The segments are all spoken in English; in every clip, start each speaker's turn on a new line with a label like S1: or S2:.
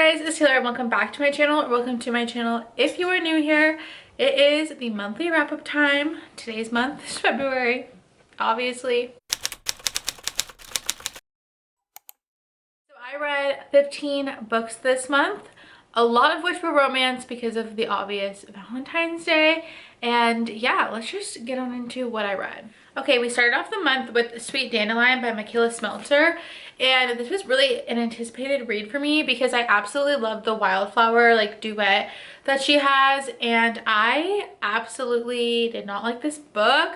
S1: guys, it's Taylor and welcome back to my channel, or welcome to my channel if you are new here. It is the monthly wrap-up time. Today's month is February, obviously. So I read 15 books this month, a lot of which were romance because of the obvious Valentine's Day. And yeah, let's just get on into what I read. Okay, we started off the month with Sweet Dandelion by Michaela Smeltzer. And this was really an anticipated read for me because I absolutely love the wildflower like duet that she has, and I absolutely did not like this book,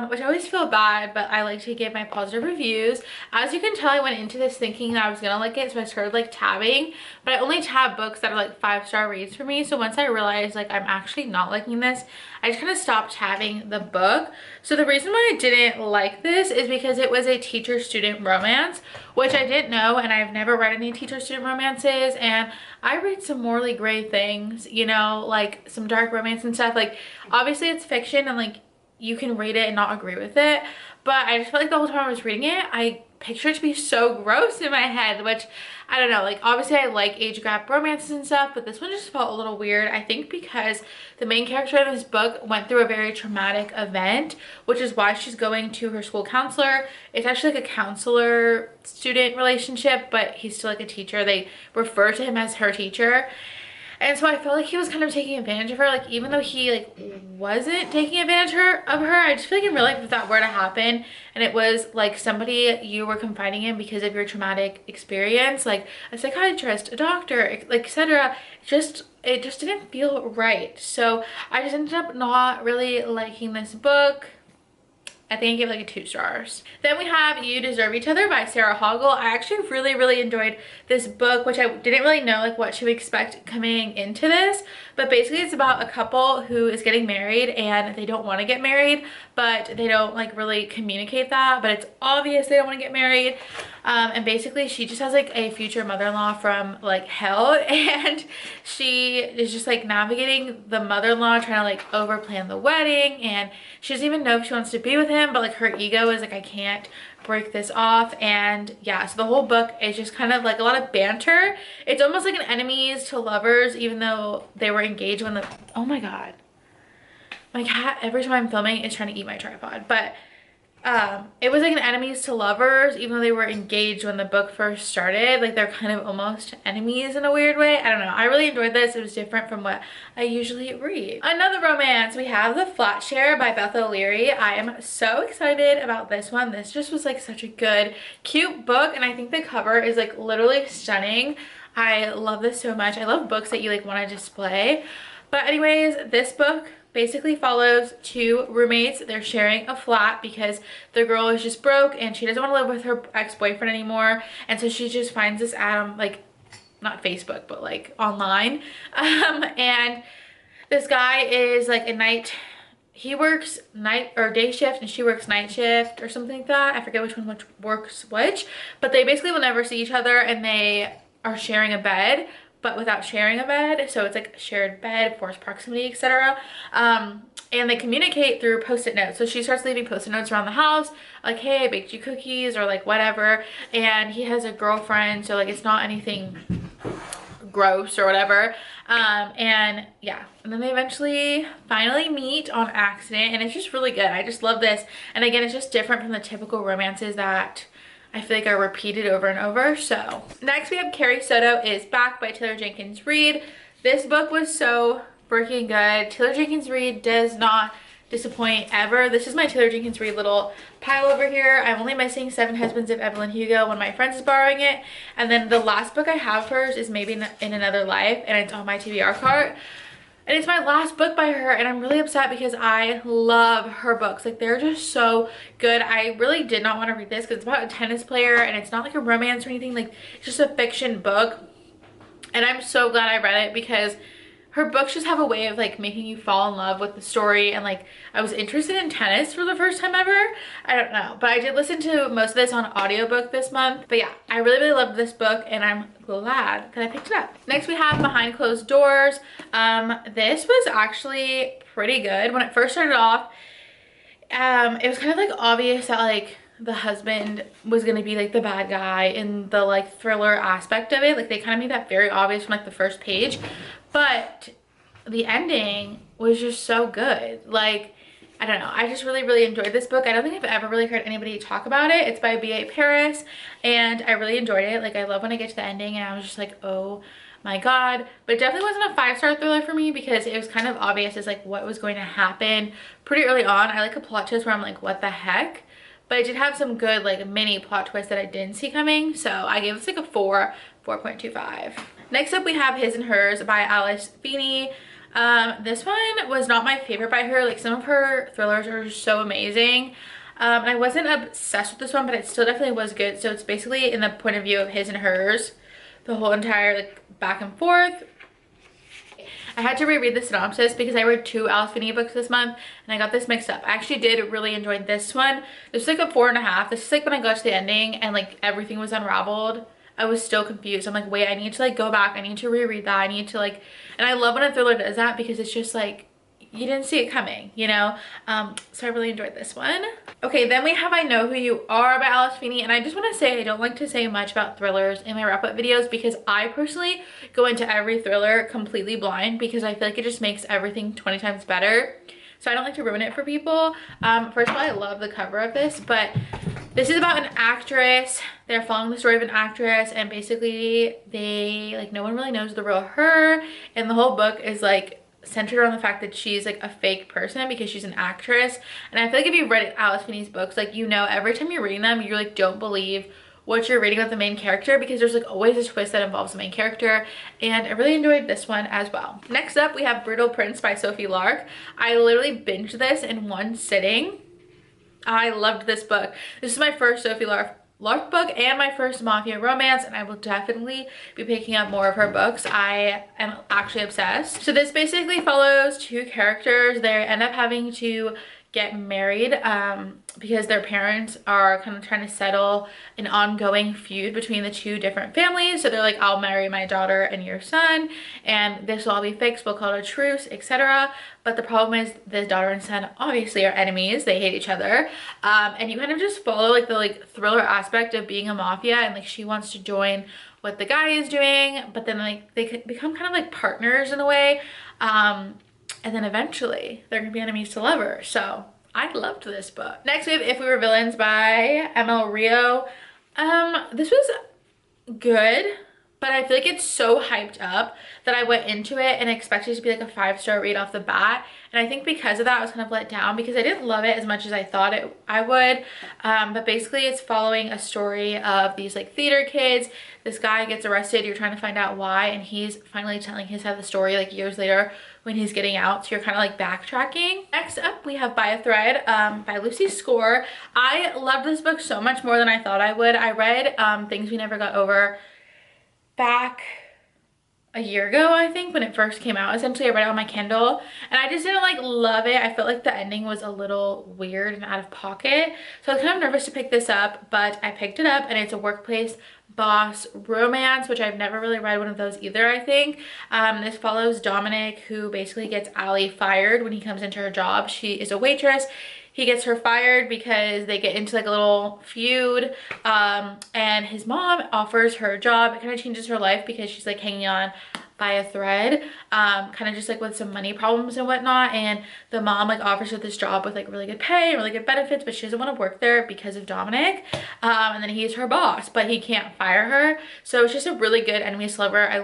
S1: which I always feel bad, but I like to give my positive reviews. As you can tell, I went into this thinking that I was gonna like it, so I started like tabbing, but I only tab books that are like 5-star reads for me. So once I realized like I'm actually not liking this, I just kind of stopped tabbing the book. So the reason why I didn't like this is because it was a teacher-student romance, which I didn't know, and I've never read any teacher-student romances, and I read some morally gray things, you know, like some dark romance and stuff. Like obviously it's fiction and like you can read it and not agree with it, but I just felt like the whole time I was reading it, I pictured it to be so gross in my head, which I don't know, like obviously I like age gap romances and stuff, but this one just felt a little weird. I think because the main character of this book went through a very traumatic event, which is why she's going to her school counselor. It's actually like a counselor student relationship, but he's still like a teacher. They refer to him as her teacher. And so I felt like he was kind of taking advantage of her. Like even though he like wasn't taking advantage of her, I just feel like in real life if that were to happen and it was like somebody you were confiding in because of your traumatic experience, like a psychiatrist, a doctor, like etc., it just didn't feel right. So I just ended up not really liking this book. I think I gave it like a 2 stars. Then we have You Deserve Each Other by Sarah Hoggle. I actually really enjoyed this book, which I didn't really know like what to expect coming into this, but basically it's about a couple who is getting married and they don't want to get married, but they don't like really communicate that, but it's obvious they don't want to get married. And basically she just has like a future mother-in-law from like hell, and she is just like navigating the mother-in-law, trying to like over plan the wedding, and she doesn't even know if she wants to be with him, but like her ego is like, I can't break this off. And yeah, so the whole book is just kind of like a lot of banter. It's almost like an enemies to lovers, even though they were engaged when the, oh my god, my cat every time I'm filming is trying to eat my tripod. But it was like an enemies to lovers, even though they were engaged when the book first started. Like they're kind of almost enemies in a weird way. I don't know, I really enjoyed this. It was different from what I usually read. Another romance, we have The Flat Share by Beth O'Leary. I am so excited about this one. This just was like such a good cute book, and I think the cover is like literally stunning. I love this so much. I love books that you like want to display. But anyways, this book basically follows 2 roommates. They're sharing a flat because the girl is just broke and she doesn't want to live with her ex-boyfriend anymore, and so she just finds this ad on like, not Facebook, but like online, and this guy is like he works night or day shift and she works night shift or something like that. I forget which one works which, but they basically will never see each other, and they are sharing a bed but without sharing a bed. So it's like a shared bed, forced proximity, etc. And they communicate through post-it notes. So she starts leaving post-it notes around the house, like, hey, I baked you cookies, or like whatever. And he has a girlfriend, so like it's not anything gross or whatever. And yeah, and then they eventually finally meet on accident, and it's just really good. I just love this. And again, it's just different from the typical romances that I feel like are repeated over and over. So next we have Carrie, Soto Is Back by Taylor Jenkins Reid. This book was so freaking good. Taylor Jenkins Reid does not disappoint ever. This is my Taylor Jenkins Reid little pile over here. I'm only missing 7 Husbands of Evelyn Hugo. One of my friends is borrowing it, and then the last book I have of hers is Maybe in Another Life, and it's on my TBR cart. And it's my last book by her, and I'm really upset because I love her books. Like, they're just so good. I really did not want to read this because it's about a tennis player, and it's not like a romance or anything. Like, it's just a fiction book. And I'm so glad I read it because her books just have a way of like making you fall in love with the story. And like, I was interested in tennis for the first time ever. I don't know, but I did listen to most of this on audiobook this month. But yeah, I really loved this book, and I'm glad that I picked it up. Next we have Behind Closed Doors. This was actually pretty good. When it first started off, it was kind of like obvious that like the husband was gonna be like the bad guy in the like thriller aspect of it. Like they kind of made that very obvious from like the first page, but the ending was just so good. Like, I don't know, I just really enjoyed this book. I don't think I've ever really heard anybody talk about it. It's by B.A. Paris, and I really enjoyed it. Like, I love when I get to the ending and I was just like, oh my god. But it definitely wasn't a 5-star thriller for me because it was kind of obvious as like what was going to happen pretty early on. I like a plot twist where I'm like, what the heck? But it did have some good like mini plot twists that I didn't see coming, so I gave this like a 4.25. Next up we have His and Hers by Alice Feeney. This one was not my favorite by her. Like, some of her thrillers are so amazing. And I wasn't obsessed with this one, but it still definitely was good. So it's basically in the point of view of his and hers, the whole entire like back and forth. I had to reread the synopsis because I read 2 Alice Feeney books this month and I got this mixed up. I actually did really enjoy this one. This is like a 4.5. This is like when I got to the ending and like everything was unraveled. I was still confused. I'm like, wait, I need to like go back. I need to reread that. I need to like, and I love when a thriller does that because it's just like, you didn't see it coming, you know? So I really enjoyed this one. Okay, then we have I Know Who You Are by Alice Feeney. And I just want to say, I don't like to say much about thrillers in my wrap-up videos because I personally go into every thriller completely blind because I feel like it just makes everything 20 times better. So I don't like to ruin it for people. First of all, I love the cover of this, but this is about an actress. They're following the story of an actress and basically they, like, no one really knows the real her. And the whole book is like centered on the fact that she's like a fake person because she's an actress. And I feel like if you read Alice Feeney's books, like, you know, every time you're reading them, you like don't believe what you're reading about the main character because there's like always a twist that involves the main character, and I really enjoyed this one as well. Next up we have Brittle Prince by Sophie Lark. I literally binged this in one sitting. I loved this book. This is my first Sophie Lark book and my first mafia romance, and I will definitely be picking up more of her books. I am actually obsessed. So this basically follows 2 characters. They end up having to get married because their parents are kind of trying to settle an ongoing feud between the 2 different families. So they're like, I'll marry my daughter and your son and this will all be fixed, we'll call it a truce, etc. But the problem is the daughter and son obviously are enemies. They hate each other, and you kind of just follow like the like thriller aspect of being a mafia, and like she wants to join what the guy is doing, but then like they could become kind of like partners in a way, and then eventually they're gonna be enemies to lovers. So I loved this book. Next we have If We Were Villains by ML Rio. This was good, but I feel like it's so hyped up that I went into it and expected it to be like a 5-star read off the bat. And I think because of that, I was kind of let down because I didn't love it as much as I thought I would. But basically it's following a story of these like theater kids. This guy gets arrested, you're trying to find out why, and he's finally telling his side of the story like years later when he's getting out, so you're kind of like backtracking. Next up we have By a Thread by Lucy Score. I loved this book so much more than I thought I would. I read Things We Never Got Over back a year ago, I think, when it first came out. Essentially I read it on my Kindle and I just didn't like love it. I felt like the ending was a little weird and out of pocket, so I was kind of nervous to pick this up, but I picked it up and it's a workplace boss romance, which I've never really read one of those either, I think. This follows Dominic, who basically gets Allie fired when he comes into her job. She is a waitress. He gets her fired because they get into like a little feud, and his mom offers her a job. It kind of changes her life because she's like hanging on by a thread, kind of just like with some money problems and whatnot, and the mom like offers her this job with like really good pay and really good benefits, but she doesn't want to work there because of Dominic, and then he's her boss but he can't fire her. So it's just a really good enemies to lover. I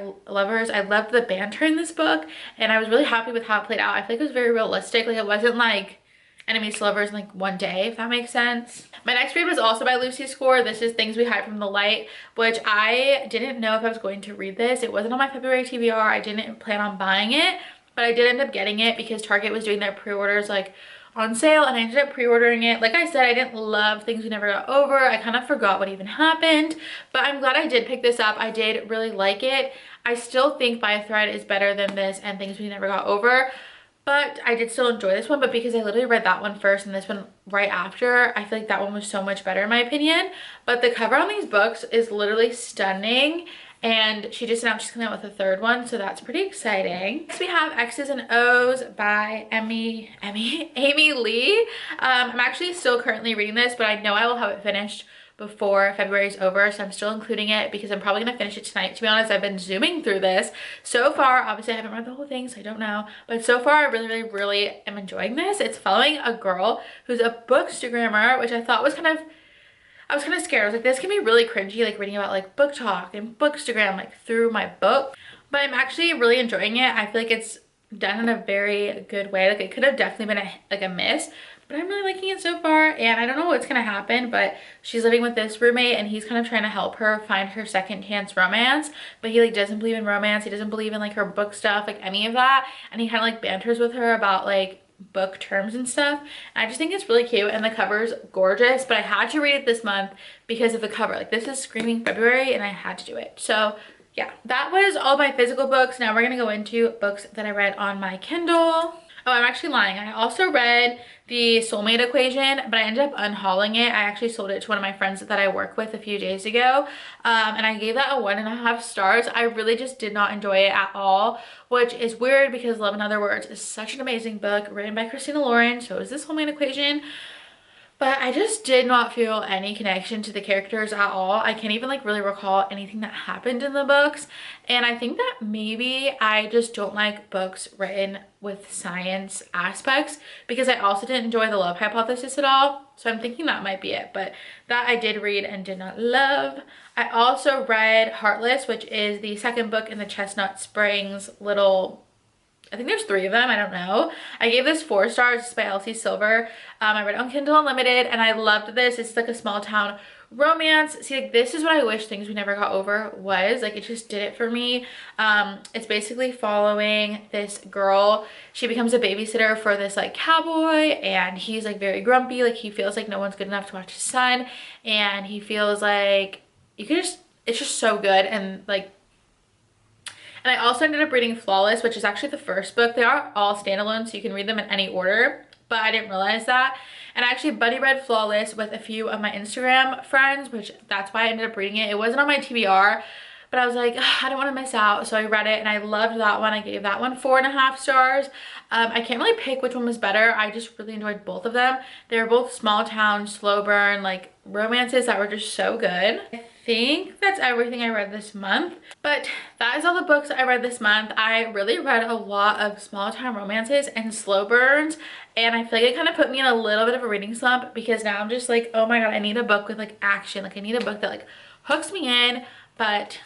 S1: loved the banter in this book and I was really happy with how it played out. I feel like it was very realistic. Like, it wasn't like enemies to lovers in like one day, if that makes sense. My next read was also by Lucy Score. This is Things We Hide from the Light, which I didn't know if I was going to read this. It wasn't on my February TBR. I didn't plan on buying it, but I did end up getting it because Target was doing their pre-orders like on sale, and I ended up pre-ordering it. Like I said, I didn't love Things We Never Got Over. I kind of forgot what even happened, but I'm glad I did pick this up. I did really like it. I still think By a Thread is better than this and Things We Never Got Over, but I did still enjoy this one. But because I literally read that one first and this one right after, I feel like that one was so much better in my opinion. But the cover on these books is literally stunning, and she just announced she's coming out with a third one, so that's pretty exciting. Next we have X's and O's by Amy Lee. I'm actually still currently reading this, but I know I will have it finished before February is over, so I'm still including it because I'm probably gonna finish it tonight. To be honest, I've been zooming through this so far. Obviously I haven't read the whole thing, so I don't know, but so far I really am enjoying this. It's following a girl who's a bookstagrammer, which I thought was I was kind of scared. I was like, this can be really cringy, like reading about like book talk and bookstagram like through my book, but I'm actually really enjoying it. I feel like it's done in a very good way. Like it could have definitely been a miss, but I'm really liking it so far. And I don't know what's gonna happen, but she's living with this roommate and he's kind of trying to help her find her second chance romance, but he like doesn't believe in romance. He doesn't believe in like her book stuff, like any of that, and he kind of like banters with her about like book terms and stuff. And I just think it's really cute, and the cover's gorgeous, but I had to read it this month because of the cover. Like this is screaming February and I had to do it. So yeah, that was all my physical books. Now we're gonna go into books that I read on my Kindle. Oh, I'm actually lying. I also read The Soulmate Equation, but I ended up unhauling it. I actually sold it to one of my friends that I work with a few days ago, and I gave that a 1.5 stars. I really just did not enjoy it at all, which is weird because Love in Other Words is such an amazing book written by Christina Lauren. So is The Soulmate Equation. But I just did not feel any connection to the characters at all. I can't even like really recall anything that happened in the books. And I think that maybe I just don't like books written with science aspects, because I also didn't enjoy the love hypothesis at all. So I'm thinking that might be it, but that I did read and did not love. I also read Heartless, which is the second book in the Chestnut Springs little, I think there's 3 of them, I don't know. I gave this 4 stars. It's by Elsie Silver. I read it on Kindle Unlimited and I loved this. It's like a small town romance. See, like this is what I wish Things We Never Got Over was. Like it just did it for me. It's basically following this girl. She becomes a babysitter for this like cowboy, and he's like very grumpy. Like he feels like no one's good enough to watch his son, and he feels like it's just so good. And like, and I also ended up reading Flawless, which is actually the first book. They are all standalone, so you can read them in any order, but I didn't realize that. And I actually buddy read Flawless with a few of my Instagram friends, which that's why I ended up reading it. It wasn't on my TBR, but I was like, I don't want to miss out. So I read it and I loved that one. I gave that one 4.5 stars. I can't really pick which one was better. I just really enjoyed both of them. They were both small town, slow burn, like romances that were just so good. I think that's everything I read this month, but that is all the books I read this month. I really read a lot of small town romances and slow burns, and I feel like it kind of put me in a little bit of a reading slump, because now I'm just like, oh my god, I need a book with like action. Like I need a book that like hooks me in, but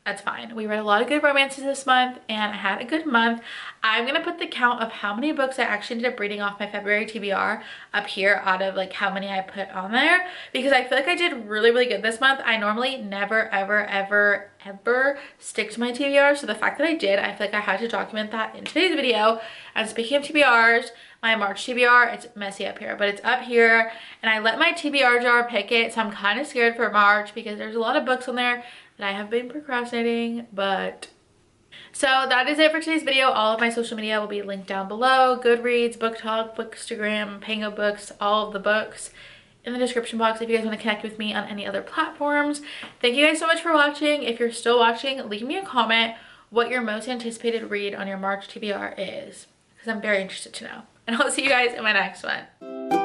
S1: that's fine. We read a lot of good romances this month and I had a good month. I'm gonna put the count of how many books I actually ended up reading off my February TBR up here out of like how many I put on there, because I feel like I did really good this month. I normally never ever stick to my TBR, so the fact that I did, I feel like I had to document that in today's video. And speaking of TBRs, my March TBR, it's messy up here, but it's up here, and I let my TBR jar pick it, so I'm kind of scared for March because there's a lot of books on there that I have been procrastinating. But so that is it for today's video. All of my social media will be linked down below: Goodreads, Book Talk, Bookstagram, Pango Books, all of the books in the description box if you guys want to connect with me on any other platforms. Thank you guys so much for watching. If you're still watching, leave me a comment what your most anticipated read on your March TBR is, because I'm very interested to know. And I'll see you guys in my next one.